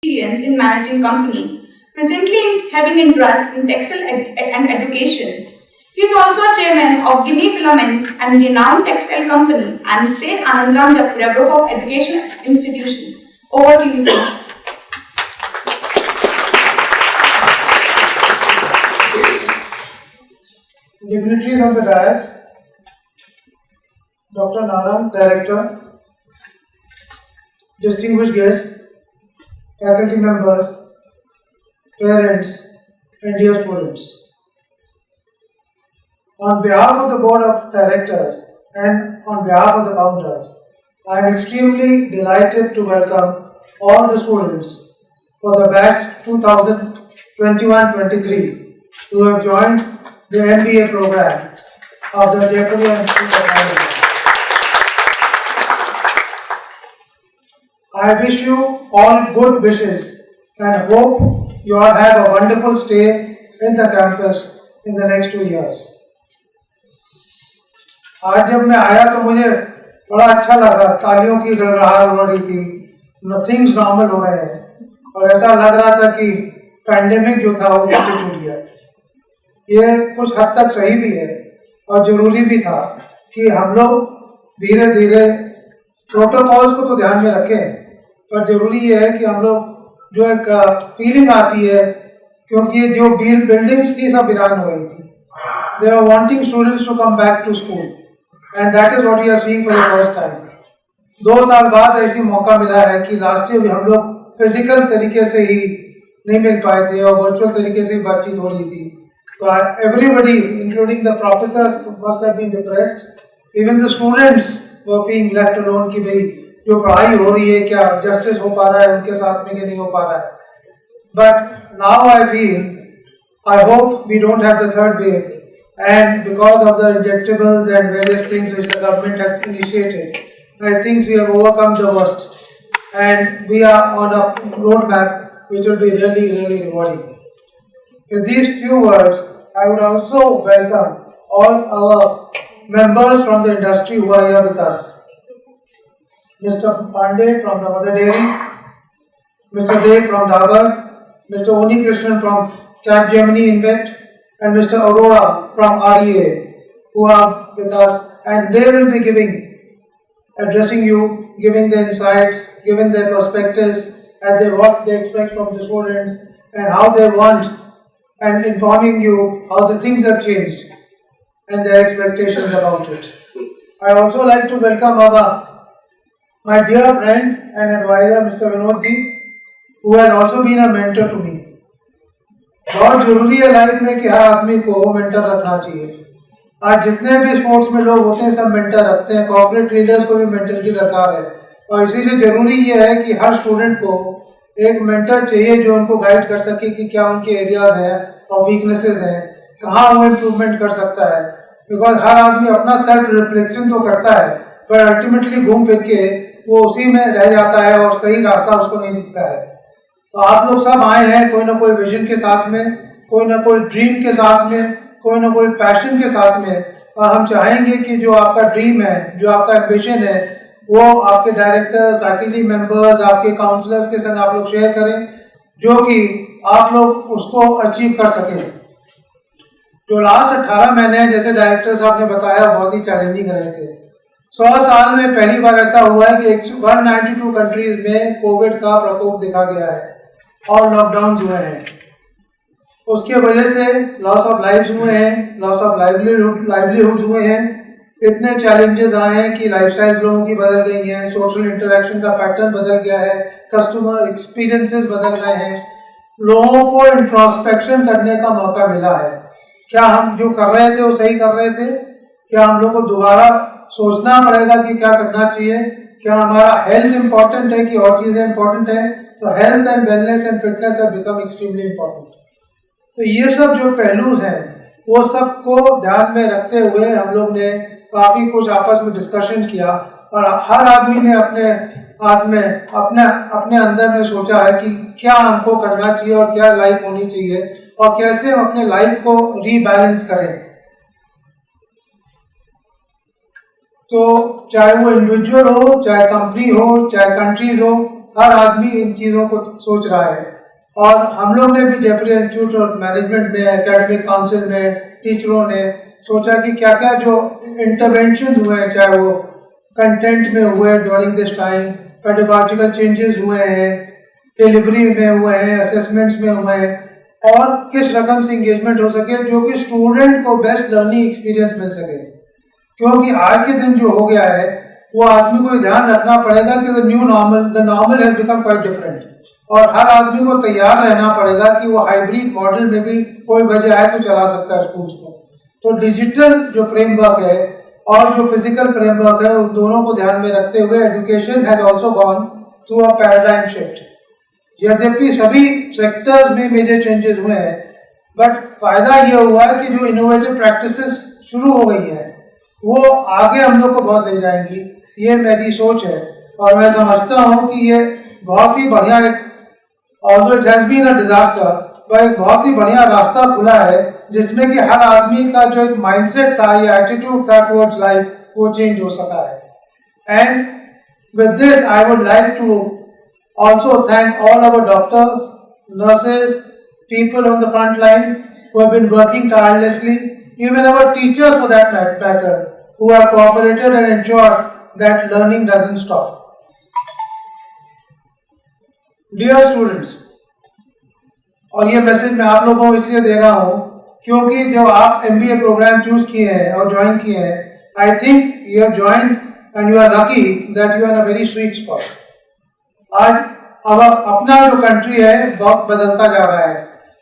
experience in managing companies, presently having interest in textile and education. He is also a chairman of Guinea Filaments and renowned textile company and Seth Anandram Japura Group of Education Institutions. Over to you, sir. Dignitaries on the dais, Dr. Narang, Director, distinguished guests, faculty members, parents, and dear students. On behalf of the Board of Directors and on behalf of the founders, I am extremely delighted to welcome all the students for the batch 2021-23 who have joined the MBA program of the Jaipuria Institute of Management. I wish you all good wishes and hope you all have a wonderful stay in the campus in the next 2 years. आज जब मैं आया तो मुझे बड़ा अच्छा लगा, तालियों की गड़गड़ाहट हो रही थी, थिंग्स नॉर्मल हो रहे हैं और ऐसा लग रहा था कि पैंडेमिक जो था वो पीछे छूट गया। ये कुछ हद तक सही भी है और ज़रूरी भी था कि हम लोग धीरे धीरे प्रोटोकॉल्स को तो ध्यान में रखें, पर ज़रूरी ये है कि हम लोग जो एक फीलिंग आती है, क्योंकि ये जो बिल्डिंग्स थी सब वीरान हो रही थी, they are wanting students to come back to school and that is what we are seeing for the first time. 2 साल बाद ऐसी मौका मिला है कि लास्ट ईयर भी हम लोग फिजिकल तरीके से ही नहीं मिल पाए थे और वर्चुअल तरीके से ही बातचीत हो रही थी। So everybody, including the professors, must have been depressed. Even the students were being left alone कि भाई जो पढ़ाई हो रही है क्या justice हो पा रहा है उनके साथ में कि नहीं हो पा रहा है। But now I feel, I hope we don't have the third wave, and because of the injectables and various things which the government has initiated, I think we have overcome the worst, and we are on a roadmap which will be really, really rewarding. With these few words, I would also welcome all our members from the industry who are here with us. Mr. Pandey from the Mother Dairy, Mr. Dev from Dabur, Mr. Oni Krishnan from Capgemini Invent, and Mr. Aurora from REA who are with us, and they will be addressing you, giving their insights, giving their perspectives, and what they expect from the students and how they want, and informing you how the things have changed and their expectations about it. I also like to welcome my dear friend and advisor, Mr. Vinod ji, who has also been a mentor to me. बहुत जरूरी है life में कि हर आदमी को mentor रखना चाहिए। आज जितने भी स्पोर्ट्स में लोग होते हैं सब मेंटर रखते हैं, कॉर्पोरेट लीडर्स को भी मेंटर की दरकार है, और इसीलिए जरूरी ये है कि हर स्टूडेंट को एक मेंटर चाहिए जो उनको गाइड कर सके कि क्या उनके एरियाज हैं और वीकनेसेस हैं, कहाँ वो इम्प्रूवमेंट कर सकता है। बिकॉज हर आदमी अपना सेल्फ रिफ्लेक्शन तो करता है, पर अल्टीमेटली घूम फिर के वो उसी में रह जाता है और सही रास्ता उसको नहीं दिखता है। तो आप लोग सब आए हैं कोई ना कोई विजन के साथ में, कोई ना कोई ड्रीम के साथ में, कोई ना कोई पैशन के साथ में, और हम चाहेंगे कि जो आपका ड्रीम है, जो आपका एम्बिशन है, वो आपके डायरेक्टर, फैकल्टी मेंबर्स, आपके काउंसलर्स के संग आप लोग शेयर करें, जो कि आप लोग उसको अचीव कर सकें। जो लास्ट 18 महीने जैसे डायरेक्टर साहब ने बताया बहुत ही चैलेंजिंग रहे थे। 100 साल में पहली बार ऐसा हुआ है कि 192 कंट्रीज में कोविड का प्रकोप दिखा गया है और लॉकडाउन हुए हैं। उसके वजह से लॉस ऑफ लाइव्स हुए हैं, लॉस ऑफ लाइवलीहुड्स हुए हैं, इतने चैलेंजेस आए हैं कि लाइफस्टाइल लोगों की बदल गई हैं, सोशल इंटरेक्शन का पैटर्न बदल गया है, कस्टमर एक्सपीरियंसेस बदल गए हैं, लोगों को इंट्रोस्पेक्शन करने का मौका मिला है। क्या हम जो कर रहे थे वो सही कर रहे थे? क्या हम लोग को दोबारा सोचना पड़ेगा कि क्या करना चाहिए? क्या हमारा हेल्थ इंपॉर्टेंट है कि और चीज़ें इंपॉर्टेंट है? तो health and wellness and fitness have become extremely important. तो ये सब जो पहलू हैं वो सबको ध्यान में रखते हुए हम लोग ने काफ़ी कुछ आपस में डिस्कशन किया, और हर आदमी ने अपने अंदर में सोचा है कि क्या हमको करना चाहिए और क्या लाइफ होनी चाहिए और कैसे हम अपने लाइफ को रीबैलेंस करें। तो चाहे वो इंडिविजुअल हो, चाहे कंपनी हो, चाहे कंट्रीज हो, हर आदमी इन चीज़ों को सोच रहा है। और हम लोग ने भी जयपुर इंस्टीट्यूट ऑफ मैनेजमेंट में, एकेडमिक काउंसिल में, टीचरों ने सोचा कि क्या क्या जो इंटरवेंशन हुए हैं, चाहे वो कंटेंट में हुए during this time, pedagogical changes हुए हैं, डिलीवरी में हुए हैं, असेसमेंट्स में हुए हैं, और किस रकम से इंगेजमेंट हो सके जो कि स्टूडेंट को बेस्ट लर्निंग एक्सपीरियंस मिल सके। क्योंकि आज के दिन जो हो गया है वो आदमी को ध्यान रखना पड़ेगा कि the normal has become quite different, और हर आदमी को तैयार रहना पड़ेगा कि वो हाइब्रिड मॉडल में भी कोई वजह आए तो चला सकता है स्कूल्स को। तो डिजिटल जो फ्रेमवर्क है और जो फिजिकल फ्रेमवर्क है, उन दोनों को ध्यान में रखते हुए education has also gone through a paradigm shift. यद्यपि सभी सेक्टर्स में मेजर चेंजेस हुए हैं, बट फायदा ये हुआ है कि जो इनोवेटिव प्रैक्टिसेस शुरू हो गई हैं वो आगे हम लोग को बहुत ले जाएंगी, ये मेरी सोच है। और मैं समझता हूँ कि ये बहुत ही बढ़िया एक, although it has been a disaster, पर एक बहुत ही बढ़िया रास्ता खुला है जिसमें कि हर आदमी का जो एक माइंडसेट था या एटीट्यूड था टुवर्ड्स लाइफ वो चेंज हो सका है। And with this I would like to also thank all our doctors, nurses, people on the front line who have been working tirelessly, even our teachers for that matter, who have cooperated and ensured that learning doesn't stop. Dear students, और ये message मैं आप लोगों को इसलिए दे रहा हूँ क्योंकि जो आप MBA प्रोग्राम चूज किए हैं और ज्वाइन किए हैं, I think you have joined and you are lucky that you are in a very sweet spot. आज अब अपना जो कंट्री है बहुत बदलता जा रहा है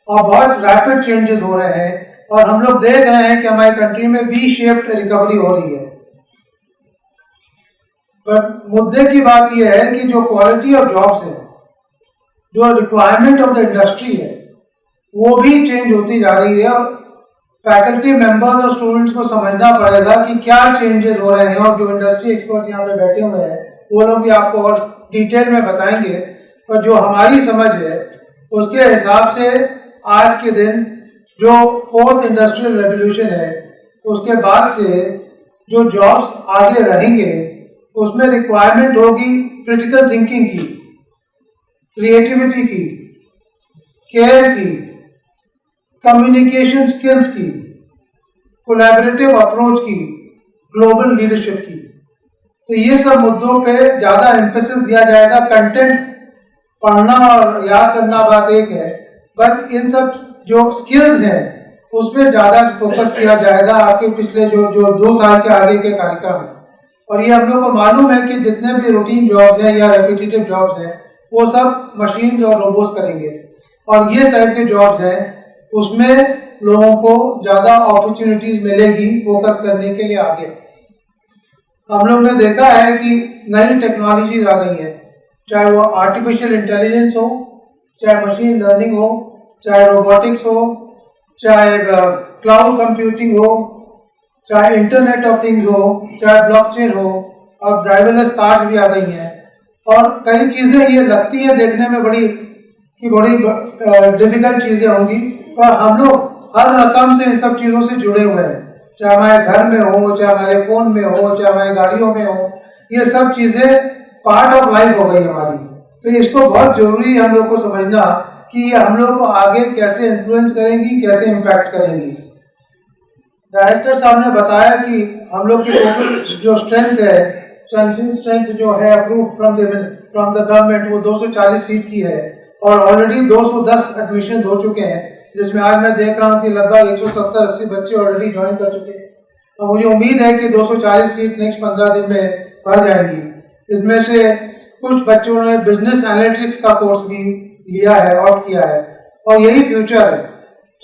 और बहुत रैपिड चेंजेस हो रहे हैं, और हम लोग देख रहे हैं कि हमारी कंट्री में वी शेप्ड रिकवरी हो रही है। पर मुद्दे की बात यह है कि जो क्वालिटी ऑफ जॉब्स है, जो रिक्वायरमेंट ऑफ द इंडस्ट्री है, वो भी चेंज होती जा रही है। और फैकल्टी मेंबर्स और स्टूडेंट्स को समझना पड़ेगा कि क्या चेंजेस हो रहे हैं, और जो इंडस्ट्री एक्सपर्ट्स यहाँ पे बैठे हुए हैं वो लोग भी आपको और डिटेल में बताएंगे। पर जो हमारी समझ है उसके हिसाब से आज के दिन जो 4th इंडस्ट्रियल रेवोल्यूशन है उसके बाद से जो जॉब्स आगे रहेंगे उसमें रिक्वायरमेंट होगी क्रिटिकल थिंकिंग की, क्रिएटिविटी की, केयर की, कम्युनिकेशन स्किल्स की, कोलैबोरेटिव अप्रोच की, ग्लोबल लीडरशिप की। तो ये सब मुद्दों पे ज़्यादा एम्फेसिस दिया जाएगा। कंटेंट पढ़ना और याद करना बात एक है, बट इन सब जो स्किल्स हैं उस पर ज़्यादा फोकस किया जाएगा आपके पिछले जो 2 साल के आगे के कार्यक्रम है। और ये हम लोग को मालूम है कि जितने भी रूटीन जॉब्स हैं या रेपिटेटिव जॉब्स हैं वो सब मशीन्स और रोबोट्स करेंगे, और ये टाइप के जॉब्स हैं उसमें लोगों को ज़्यादा अपॉर्चुनिटीज़ मिलेगी फोकस करने के लिए आगे। हम लोग ने देखा है कि नई टेक्नोलॉजीज आ गई हैं, चाहे वो आर्टिफिशियल इंटेलिजेंस हो, चाहे मशीन लर्निंग हो, चाहे रोबोटिक्स हो, चाहे क्लाउड कंप्यूटिंग हो, चाहे इंटरनेट ऑफ थिंग्स हो, चाहे ब्लॉकचेन हो, और ड्राइवरलेस कार्स भी आ गई हैं। और कई चीज़ें ये लगती हैं देखने में बड़ी डिफिकल्ट चीज़ें होंगी, पर हम लोग हर रकम से इन सब चीज़ों से जुड़े हुए हैं, चाहे हमारे घर में हो, चाहे हमारे फ़ोन में हो, चाहे हमारी गाड़ियों में हो। ये सब चीज़ें पार्ट ऑफ लाइफ हो गई हमारी। तो इसको बहुत जरूरी है हम लोग को समझना कि ये हम लोग को आगे कैसे इन्फ्लुएंस करेंगी, कैसे इम्पैक्ट करेंगी। डायरेक्टर साहब ने बताया कि हम लोग की टोटल जो स्ट्रेंथ है, सेंसिंग स्ट्रेंथ जो है अप्रूव फ्रॉम द गवर्नमेंट, वो 240 सीट की है, और ऑलरेडी 210 एडमिशन हो चुके हैं, जिसमें आज मैं देख रहा हूँ कि लगभग 170-80 बच्चे ऑलरेडी ज्वाइन कर चुके हैं। और मुझे उम्मीद है कि 240 सीट नेक्स्ट 15 दिन में भर जाएंगी। इसमें से कुछ बच्चों ने बिजनेस एनालिटिक्स का कोर्स भी लिया है, ऑप्ट किया है, और यही फ्यूचर है।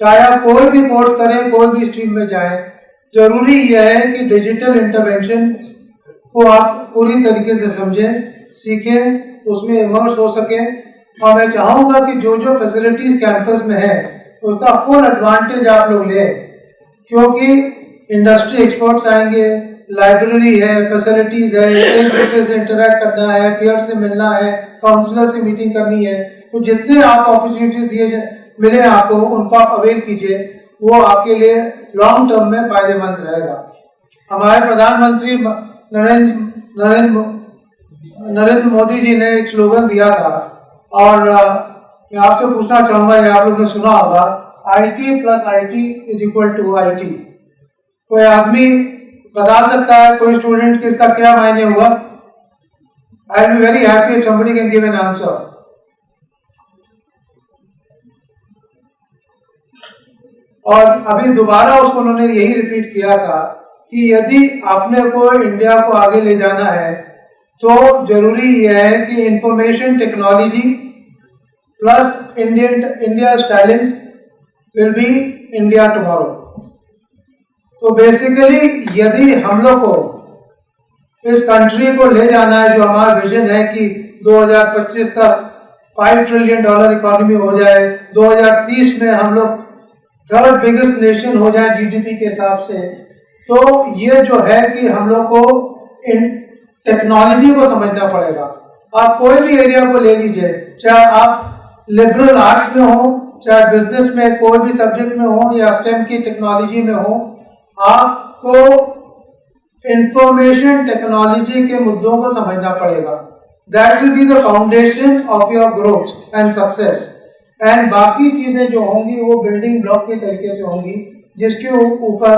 चाहे आप कोई भी कोर्स करें, कोई भी स्ट्रीम में जाएं, जरूरी यह है कि डिजिटल इंटरवेंशन को आप पूरी तरीके से समझें, सीखें, उसमें इमर्स हो सकें। और मैं चाहूँगा कि जो जो फैसिलिटीज़ कैंपस में है उसका फुल एडवांटेज आप लोग लें, क्योंकि इंडस्ट्री एक्सपर्ट्स आएंगे, लाइब्रेरी है, फैसिलिटीज़ है, एक दूसरे से इंटरेक्ट करना है, पीयर से मिलना है, काउंसलर से मीटिंग करनी है। तो जितने आप अपॉर्चुनिटीज़ मिले आपको, उनको आप अवेल कीजिए, वो आपके लिए लॉन्ग टर्म में फ़ायदेमंद रहेगा। हमारे प्रधानमंत्री नरेंद्र नरेंद्र मोदी जी ने एक स्लोगन दिया था, और मैं आपसे पूछना चाहूँगा, ये आप लोग ने सुना होगा, IT plus IT is equal to IT। कोई आदमी बता सकता है, कोई स्टूडेंट कि इसका क्या मायने हुआ? I will be very happy if somebody can give an answer. और अभी दोबारा उसको उन्होंने यही रिपीट किया था कि यदि अपने को इंडिया को आगे ले जाना है तो जरूरी यह है कि information technology plus India talent will be India tomorrow. तो बेसिकली यदि हम लोग को इस कंट्री को ले जाना है, जो हमारा विजन है कि 2025 तक $5 ट्रिलियन इकोनॉमी हो जाए, 2030 में हम लोग थर्ड बिगेस्ट नेशन हो जाए GDP के हिसाब से, तो ये जो है कि हम लोग को इन टेक्नोलॉजी को समझना पड़ेगा। आप कोई भी एरिया को ले लीजिए, चाहे आप लिबरल आर्ट्स में हो, चाहे बिजनेस में, कोई भी सब्जेक्ट में हो, या स्टेम की टेक्नोलॉजी में हो, आपको इंफॉर्मेशन टेक्नोलॉजी के मुद्दों को समझना पड़ेगा। That will be the foundation of your growth and success. And बाकी चीजें जो होंगी वो बिल्डिंग ब्लॉक के तरीके से होंगी, जिसके ऊपर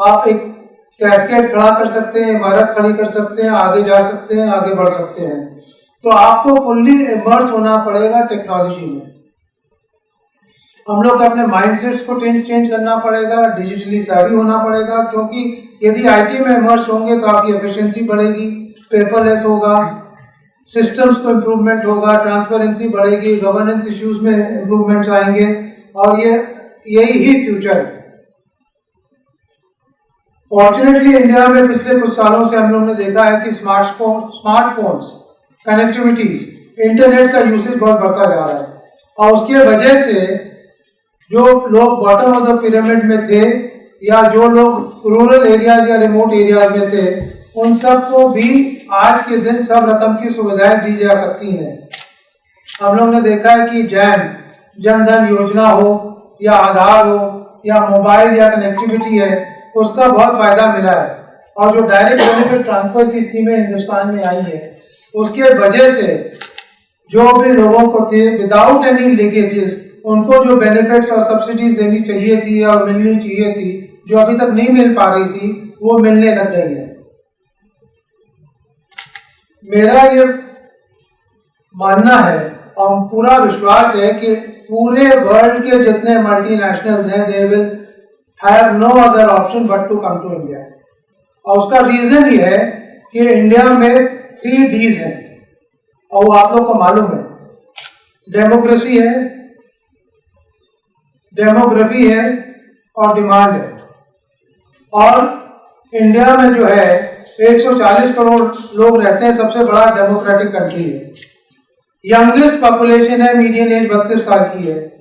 आप एक कैस्केड खड़ा कर सकते हैं, इमारत खड़ी कर सकते हैं, आगे जा सकते हैं, आगे बढ़ सकते हैं। तो आपको फुल्ली इमर्स होना पड़ेगा टेक्नोलॉजी में। हम लोग अपने माइंडसेट्स को चेंज करना पड़ेगा, डिजिटली savvy होना पड़ेगा, क्योंकि यदि IT में इमर्स होंगे तो आपकी एफिशिएंसी बढ़ेगी, पेपरलेस होगा, सिस्टम्स को इम्प्रूवमेंट होगा, ट्रांसपेरेंसी बढ़ेगी, गवर्नेंस इश्यूज में इम्प्रूवमेंट्स आएंगे, और यही ही फ्यूचर है। फॉर्चुनेटली इंडिया में पिछले कुछ सालों से हम लोग ने देखा है कि स्मार्टफोन्स, कनेक्टिविटीज, इंटरनेट का यूसेज बहुत बढ़ता जा रहा है, और उसके वजह से जो लोग बॉटम ऑफ द पिरामिड में थे, या जो लोग रूरल एरियाज या रिमोट एरियाज में थे, उन सबको भी आज के दिन सब रकम की सुविधाएं दी जा सकती हैं। हम लोग ने देखा है कि जन धन योजना हो, या आधार हो, या मोबाइल या कनेक्टिविटी है, उसका बहुत फायदा मिला है। और जो डायरेक्ट बेनिफिट ट्रांसफर की स्कीमें हिंदुस्तान में आई है, उसके वजह से जो भी लोगों को थे विदाउट एनी लीकेजेस, उनको जो बेनिफिट्स और सब्सिडीज देनी चाहिए थी और मिलनी चाहिए थी, जो अभी तक नहीं मिल पा रही थी, वो मिलने लग गई है। मेरा ये मानना है और पूरा विश्वास है कि पूरे वर्ल्ड के जितने मल्टीनेशनल्स हैं, they will have no other option but to come to India. और उसका रीजन ये है कि इंडिया में 3 Ds हैं, और वो आप लोग को मालूम है। डेमोक्रेसी है, डेमोग्राफी है, और डिमांड है। और इंडिया में जो है 140 करोड़ लोग रहते हैं, सबसे बड़ा डेमोक्रेटिक कंट्री है, यंगेस्ट पॉपुलेशन है, मीडियन एज 32 साल की है,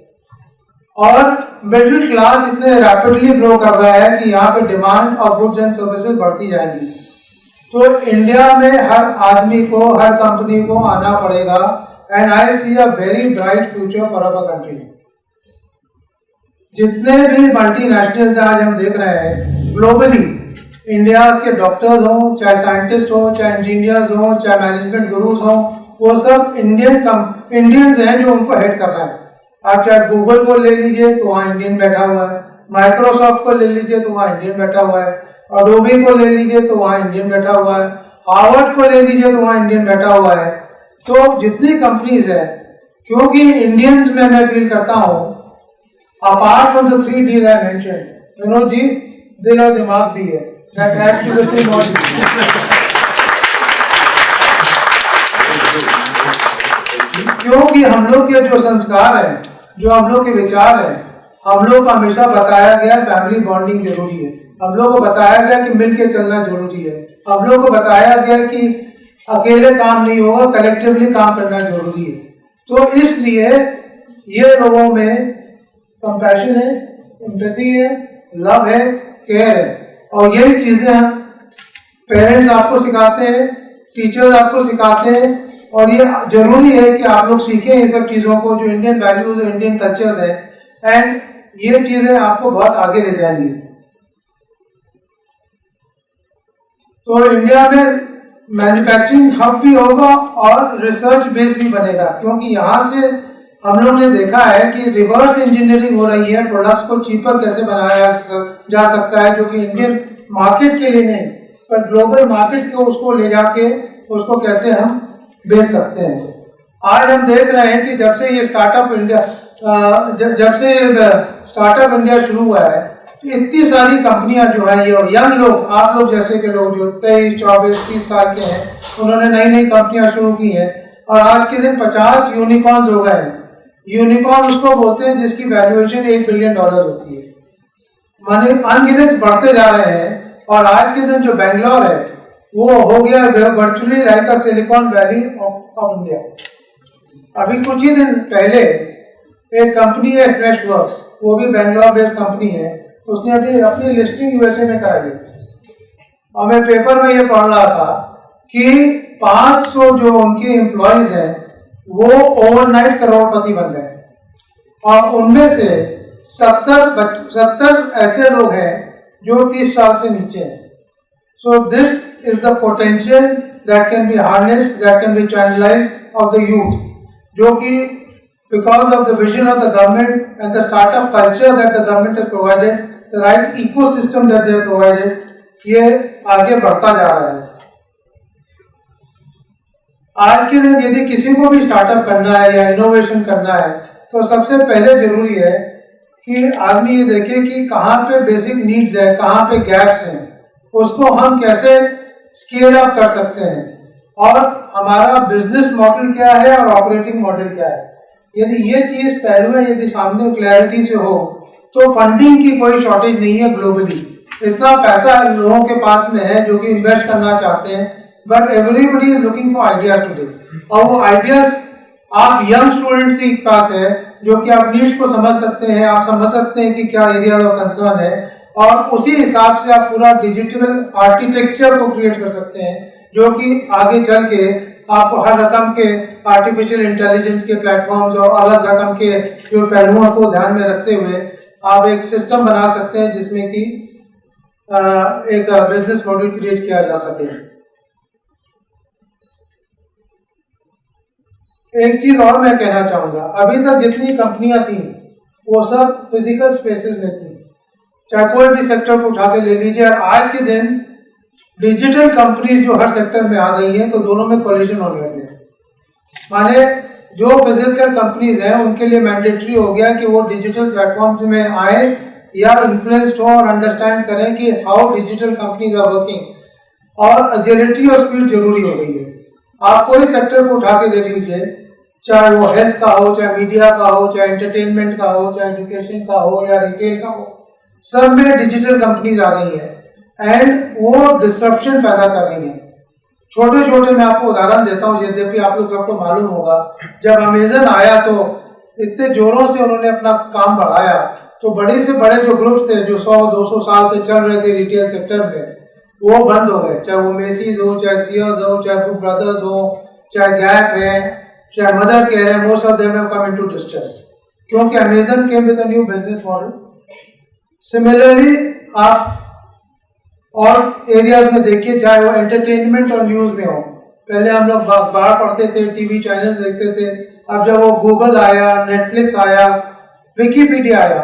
और मिडिल क्लास इतने रैपिडली ग्रो कर रहा है कि यहाँ पे डिमांड और गुड्स एंड सर्विसेज बढ़ती जाएंगी। तो इंडिया में हर आदमी को, हर कंपनी को आना पड़ेगा, and I see a very bright future for our country. जितने भी मल्टीनेशनल्स आज हम देख रहे हैं ग्लोबली, इंडिया के डॉक्टर्स हों, चाहे साइंटिस्ट हों, चाहे इंजीनियर्स हों, चाहे मैनेजमेंट गुरुज हों, वो सब इंडियंस हैं जो उनको हेड कर रहा है। आप चाहे गूगल को ले लीजिए तो वहाँ इंडियन बैठा हुआ है, माइक्रोसॉफ्ट को ले लीजिए तो वहाँ इंडियन बैठा हुआ है, अडोबी को ले लीजिए तो वहाँ इंडियन बैठा हुआ है, हार्वर्ड को ले लीजिए तो वहाँ इंडियन बैठा हुआ है। तो जितनी कंपनीज है, क्योंकि इंडियंस में मैं फील करता हूँ, apart from the 3 Ds I mentioned, Vinod ji, दिल और दिमाग भी है, that adds to the 3 modules। क्योंकि हम लोग के जो संस्कार हैं, जो हम लोग के विचार हैं, हम लोग को हमेशा बताया गया फैमिली बॉन्डिंग जरूरी है, हम लोग को बताया गया कि मिलके चलना जरूरी है, हम लोग को बताया गया कि अकेले काम नहीं होगा, कलेक्टिवली काम करना जरूरी है। तो इसलिए ये लोगों में कंपैशन है, एम्पैथी है, लव है, केयर है, और यही चीजें पेरेंट्स आपको सिखाते हैं, टीचर्स आपको सिखाते हैं, और ये जरूरी है कि आप लोग सीखें ये सब चीज़ों को, जो इंडियन वैल्यूज और इंडियन कल्चर्स है, एंड ये चीज़ें आपको बहुत आगे ले जाएंगी। तो इंडिया में मैन्युफैक्चरिंग हब भी होगा और रिसर्च बेस भी बनेगा, क्योंकि यहाँ से हम लोग ने देखा है कि रिवर्स इंजीनियरिंग हो रही है, प्रोडक्ट्स को चीपर कैसे बनाया जा सकता है, जो कि इंडियन मार्केट के लिए नहीं पर ग्लोबल मार्केट को उसको ले जाके उसको कैसे हम बेच सकते हैं। आज हम देख रहे हैं कि जब से ये स्टार्टअप इंडिया शुरू हुआ है, इतनी सारी कंपनियां जो है, ये यंग लोग, आप लोग जैसे के लोग जो 23, 24, 30 साल के हैं, उन्होंने नई नई कंपनियां शुरू की हैं और आज के दिन 50 यूनिकॉर्न्स हो गए हैं। यूनिकॉर्न उसको बोलते हैं जिसकी वैल्यूएशन $1 बिलियन होती है, माने अनगिनत बढ़ते जा रहे हैं। और आज के दिन जो बेंगलोर है वो हो गया virtually like a silicon valley of India. अभी कुछ ही दिन पहले एक कंपनी है फ्रेश वर्क्स, वो भी बेंगलोर बेस्ड कंपनी है, उसने अभी अपनी लिस्टिंग यूएसए में कराई है। और मैं पेपर में ये पढ़ रहा था कि 500 जो उनके एम्प्लॉयज हैं वो ओवरनाइट करोड़पति बन गए और उनमें से 70 ऐसे लोग हैं जो 30 साल से नीचे हैं। So this is the potential that can be harnessed, that can be channelised of the youth, जो कि because of the vision of the government and the startup culture that the government has provided, the right ecosystem that they have provided, ये आगे बढ़ता जा रहा है। आज के दिन यदि किसी को भी स्टार्टअप करना है या इनोवेशन करना है तो सबसे पहले जरूरी है कि आदमी ये देखे कि कहाँ पे बेसिक नीड्स है, कहाँ पे गैप्स हैं, उसको हम कैसे स्केल अप कर सकते हैं और हमारा बिजनेस मॉडल क्या है और ऑपरेटिंग मॉडल क्या है। यदि ये चीज पहलू है, यदि सामने क्लैरिटी से हो तो फंडिंग की कोई शॉर्टेज नहीं है ग्लोबली। इतना पैसा लोगों के पास में है जो कि इन्वेस्ट करना चाहते हैं, but everybody is looking for ideas today. और वो आइडियाज आप यंग स्टूडेंट्स के पास है जो कि आप नीड्स को समझ सकते हैं, आप समझ सकते हैं कि क्या एरिया ऑफ कंसर्न है और उसी हिसाब से आप पूरा डिजिटल आर्किटेक्चर को क्रिएट कर सकते हैं, जो कि आगे चल के आपको हर रकम के आर्टिफिशियल इंटेलिजेंस के प्लेटफॉर्म्स और अलग रकम के जो पहलुओं को ध्यान में रखते हुए आप एक सिस्टम बना सकते हैं जिसमें कि एक बिजनेस मॉडल क्रिएट किया जा सके। एक चीज और मैं कहना चाहूंगा, अभी तक जितनी कंपनियां थी वो सब फिजिकल स्पेसेस में थी, चाहे कोई भी सेक्टर को उठा के ले लीजिए। और आज के दिन डिजिटल कंपनीज जो हर सेक्टर में आ गई हैं तो दोनों में कोलिजन होने लगे। माने जो फिजिकल कंपनीज हैं उनके लिए मैंडेटरी हो गया कि वो डिजिटल प्लेटफॉर्म्स में आए या इन्फ्लुएंस्ड हो और अंडरस्टैंड करें कि how digital companies are working. और एजिलिटी और स्पीड जरूरी हो गई है। आप कोई सेक्टर को उठा के देख लीजिए, चाहे वो हेल्थ का हो, चाहे मीडिया का हो, चाहे एंटरटेनमेंट का हो, चाहे एजुकेशन का हो या रिटेल का हो, सब में डिजिटल कंपनीज आ गई है एंड वो डिसरप्शन पैदा कर रही हैं। छोटे छोटे मैं आपको उदाहरण देता हूँ, यद्यपि आप लोग सबको मालूम होगा, जब अमेजन आया तो इतने जोरों से उन्होंने अपना काम बढ़ाया, तो बड़े से बड़े जो ग्रुप्स थे जो 100-200 साल से चल रहे थे रिटेल सेक्टर में, वो बंद हो गए। चाहे वो मेसीज हो, चाहे सीयर्स हो, चाहे बुक ब्रदर्स हो, चाहे गैप है, चाहे मदर केयर है, most of them have come into distress क्योंकि Amazon came with a new business model. Similarly आप और एरियाज में देखिए, चाहे वो एंटरटेनमेंट और न्यूज में हो, पहले हम लोग बाहर पढ़ते थे, टीवी चैनल देखते थे, अब जब वो गूगल आया, नेटफ्लिक्स आया, विकिपीडिया आया,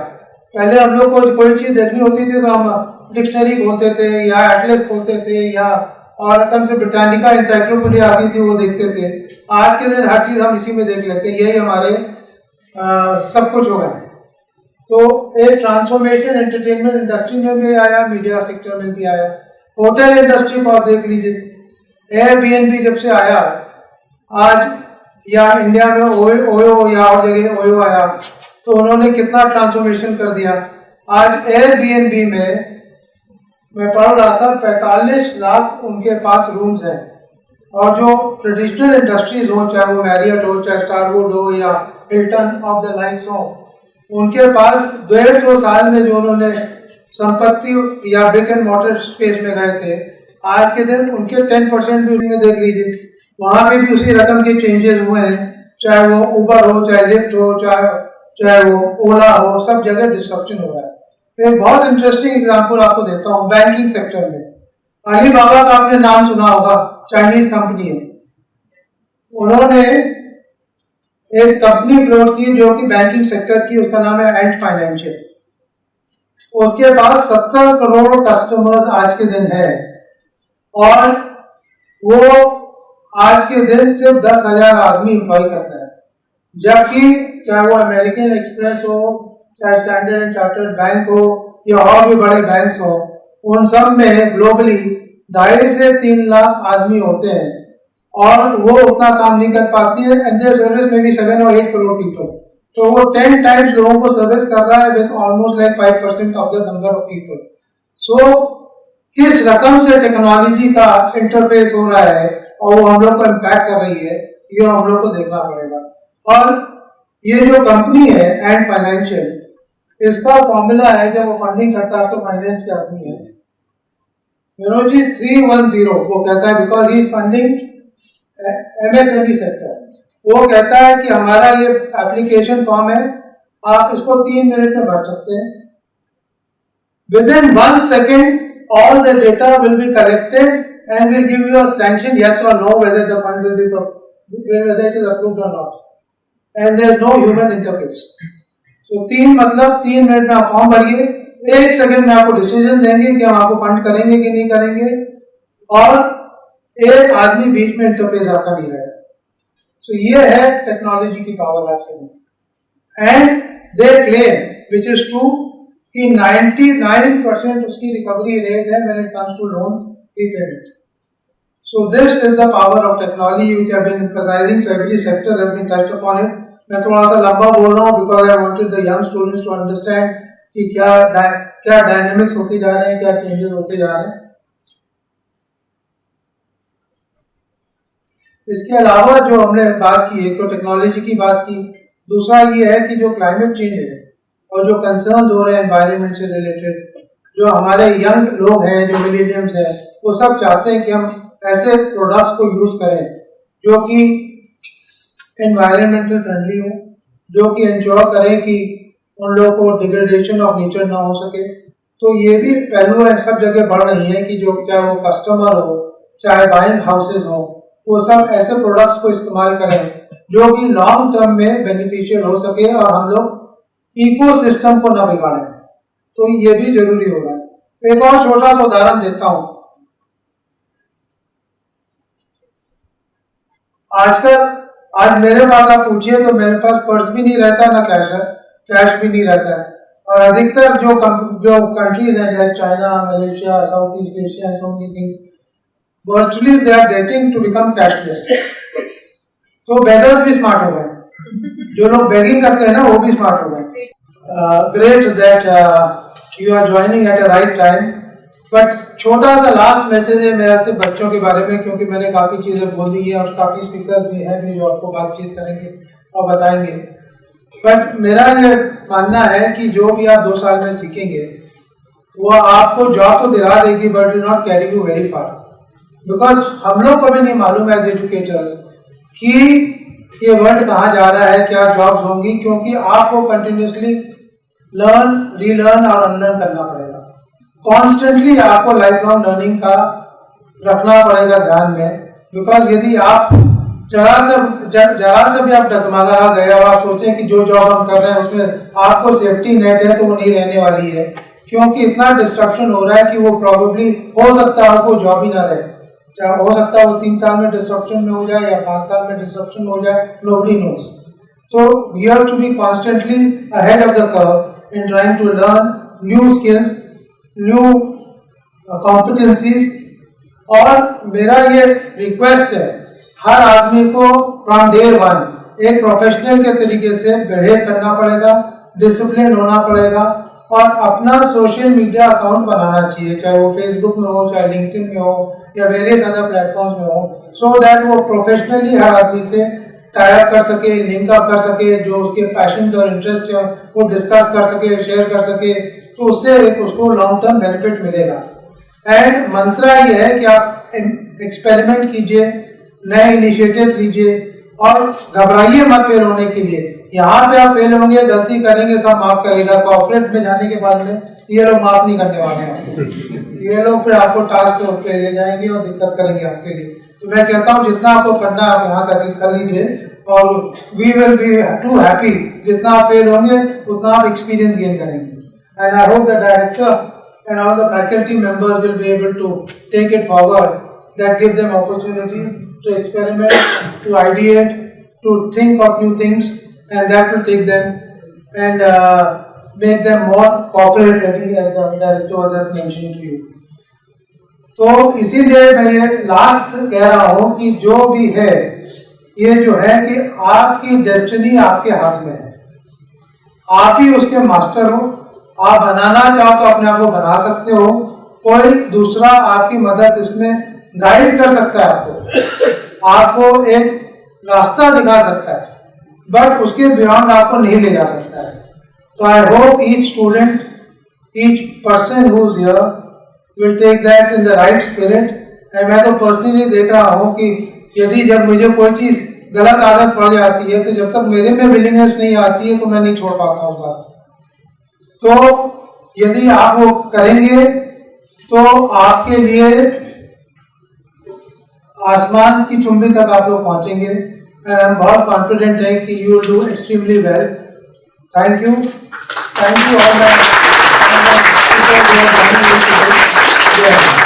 पहले हम लोग को कोई चीज देखनी होती थी तो हम डिक्शनरी खोलते थे या एटलस खोलते थे या और रकम से ब्रिटानिका इंसाइक्लोपीडिया आती थी वो देखते थे। आज के दिन हर चीज हम इसी में देख लेते हैं, यही हमारे सब कुछ हो गए। तो एक ट्रांसफॉर्मेशन एंटरटेनमेंट इंडस्ट्री में भी आया, मीडिया सेक्टर में भी आया, होटल इंडस्ट्री को आप देख लीजिए, एयरबीएनबी जब से आया आज, या इंडिया में ओयो या और जगह ओयो आया, तो उन्होंने कितना ट्रांसफॉर्मेशन कर दिया। आज एयरबीएनबी में मैं पढ़ रहा था 45 लाख उनके पास रूम्स हैं और जो ट्रेडिशनल इंडस्ट्रीज हो, चाहे वो मैरियट हो, चाहे स्टारवुड हो या हिल्टन ऑफ द लाइक्स हो, उनके पास 150 साल में जो उन्होंने संपत्ति या ब्रिक एंड मॉर्टर स्पेस में गए थे, आज के दिन उनके 10% भी उनमें देख लीजिए, वहां पे भी उसी रकम के चेंजेस हुए हैं। चाहे वो उबर हो, चाहे लिफ्ट हो, चाहे वो ओला हो, सब जगह डिस्ट्रप्शन हो रहा है। एक बहुत इंटरेस्टिंग एग्जांपल आपको देता हूँ, बैंकिंग सेक्टर में अलीबाबा का आपने नाम सुना होगा, चाइनीज कंपनी है, उन्होंने एक कंपनी फ्लोट की जो कि बैंकिंग सेक्टर की, उसका नाम है एंट फाइनेंशियल। उसके पास 70 करोड़ कस्टमर्स आज के दिन है और वो आज के दिन सिर्फ 10,000 आदमी एम्प्लॉय करता है, जबकि चाहे वो अमेरिकन एक्सप्रेस हो, चाहे स्टैंडर्ड एंड चार्टर्ड बैंक हो या और भी बड़े बैंक्स हो, उन सब में ग्लोबली 2.5 से 3 लाख आदमी होते हैं और वो उतना काम नहीं कर पाती है। एंड देयर सर्विस में भी 7 और 8 करोड़ पीपल, तो वो 10 टाइम्स लोगों को सर्विस कर रहा है with almost like 5% of the number of people. So किस रकम से टेक्नोलॉजी का इंटरफेस हो रहा है और वो हम लोग को इम्पैक्ट कर रही है, ये हम लोग को देखना पड़ेगा। और ये जो कंपनी है एंड फाइनेंशियल, इसका फॉर्मूला है जब वो फंडिंग करता है तो फाइनेंस की कंपनी है, विनोद जी 310, वो कहता है because he is funding MSME sector, वो कहता है कि हमारा ये एप्लीकेशन फॉर्म है, आप इसको 3 मिनट में भर सकते हैं। With in 1 second all the data will be collected and will give you a sanction, yes or no, whether the fund will be whether it is approved or not, and there is no human interface. So 3 मतलब 3 minute में आप form भरिए, 1 second में आपको decision देंगे कि हम आपको फंड करेंगे कि नहीं करेंगे, और एक आदमी बीच में इंटरफेस आपका नहीं रहेगा। So ये है टेक्नोलॉजी की पावर आज के दिन। And they claim, which is true, कि 99% उसकी रिकवरी रेट है when it comes to loans repayment. So this is the power of technology which I have been emphasizing. So every sector has been touched upon it. मैं थोड़ा सा लंबा बोल रहा हूँ because I wanted the young students to understand कि क्या dynamics होते जा रहे हैं, क्या चेंजेस होते जा रहे हैं। इसके अलावा जो हमने बात की, एक तो टेक्नोलॉजी की बात की, दूसरा ये है कि जो क्लाइमेट चेंज है और जो कंसर्न्स हो रहे हैं एनवायरनमेंट से रिलेटेड, जो हमारे यंग लोग हैं, जो मिलेनियम्स हैं, वो सब चाहते हैं कि हम ऐसे प्रोडक्ट्स को यूज करें जो कि एनवायरमेंटल फ्रेंडली हो, जो कि इंश्योर करें कि उन लोगों को डिग्रेडेशन ऑफ नेचर ना हो सके। तो ये भी पहलू है, सब जगह बढ़ रही है कि जो चाहे वो कस्टमर हो, चाहे बाइंग हाउसेज हो, वो सब ऐसे प्रोडक्ट्स को इस्तेमाल करें जो कि लॉन्ग टर्म में बेनिफिशियल हो सके और हम लोग इकोसिस्टम को ना बिगाड़ें। तो ये भी जरूरी हो रहा है। एक और छोटा सा उदाहरण देता हूं। आज मेरे पास आप पूछिए तो मेरे पास पर्स भी नहीं रहता, ना कैश भी नहीं रहता है। और अधिकतर जो कंट्रीज हैं, जैसे China, Malaysia, South East Asia, so many things, virtually they are getting to become cashless. तो बेगर्स भी स्मार्ट हो गए, जो लोग बेगिंग करते हैं ना, वो भी स्मार्ट हो गए। Great that you are joining at a right time. But छोटा सा लास्ट मैसेज है मेरा सिर्फ बच्चों के बारे में, क्योंकि मैंने काफ़ी चीज़ें बोल दी है और काफ़ी स्पीकर्स भी हैं भी जो आपको बातचीत करेंगे और बताएंगे। बट मेरा ये मानना है कि जो भी आप 2 साल में सीखेंगे वो आपको जॉब तो दिला देगी, but will not carry you very far. Because हम लोग को भी नहीं मालूम एज एजुकेटर्स कि ये वर्ल्ड कहाँ जा रहा है, क्या जॉब्स होंगी, क्योंकि आपको कंटिन्यूसली लर्न, रीलर्न और अनलर्न करना पड़ेगा। कॉन्स्टेंटली आपको लाइफ लॉन्ग लर्निंग का रखना पड़ेगा ध्यान में। बिकॉज यदि आप जरा सा भी आप डगमगा गए और आप सोचें कि जो जॉब हम कर रहे हैं उसमें आपको सेफ्टी नेट है, तो वो नहीं रहने वाली है, क्योंकि इतना डिस्ट्रप्शन हो रहा है कि वो प्रॉबेबली हो सकता है वो जॉब ही ना रहे। क्या हो सकता है वो 3 साल में डिस्ट्रप्शन में हो जाए या 5 साल में डिस्ट्रप्शन हो जाए, nobody knows. So we have to be constantly ahead of the curve in trying to learn new skills, new competencies. और मेरा ये रिक्वेस्ट है हर आदमी को फ्रॉम डे 1 एक प्रोफेशनल के तरीके से बिहेव करना पड़ेगा, डिसिप्लिन होना पड़ेगा और अपना सोशल मीडिया अकाउंट बनाना चाहिए, चाहे वो फेसबुक में हो, चाहे लिंक्डइन में हो या वेरियस अदर प्लेटफॉर्म्स में हो, सो दैट वो प्रोफेशनली हर आदमी से टाई अप कर सके, लिंक अप कर सके, जो उसके पैशंस और इंटरेस्ट है वो डिस्कस कर सके, शेयर कर सके, तो उससे एक उसको लॉन्ग टर्म बेनिफिट मिलेगा। एंड मंत्रा ये है कि आप एक्सपेरिमेंट कीजिए, नए इनिशिएटिव लीजिए और घबराइए मत फेल होने के लिए। यहाँ पे आप फेल होंगे, गलती करेंगे, सब माफ करेगा। कॉर्पोरेट में जाने के बाद में ये लोग माफ नहीं करने वाले हैं आपको। ये लोग फिर आपको टास्क पे ले जाएंगे और दिक्कत करेंगे आपके लिए। तो मैं कहता हूँ जितना आपको करना है आप यहाँ कर लीजिए, और we will be too happy, जितना आप फेल होंगे उतना आप एक्सपीरियंस गेन करेंगे. And I hope the director and all the faculty members will be able to take it forward, that give them opportunities to experiment, to ideate, to think of new things, and that will take them and make them more corporate ready, as the director was just mentioning to you. तो इसीलिए मैं ये last कह रहा हूँ कि जो भी है, ये जो है कि आपकी डेस्टिनी आपके हाथ में है, आप ही उसके मास्टर हो. आप बनाना चाहो तो अपने आप को बना सकते हो, कोई दूसरा आपकी मदद इसमें गाइड कर सकता है, आपको एक रास्ता दिखा सकता है, बट उसके बियॉन्ड आपको नहीं ले जा सकता है. तो I hope each student, each person who is here will take that in the right spirit. And मैं तो पर्सनली देख रहा हूँ कि यदि जब मुझे कोई चीज़ गलत आदत पड़ जाती है, तो जब तक मेरे में विलिंगनेस नहीं आती है तो मैं नहीं छोड़ पाता उस बात. तो यदि आप वो करेंगे तो आपके लिए आसमान की चुंबी तक आप लोग पहुंचेंगे. एंड आई एम बहुत कॉन्फिडेंट है कि you will do extremely well. Thank you all.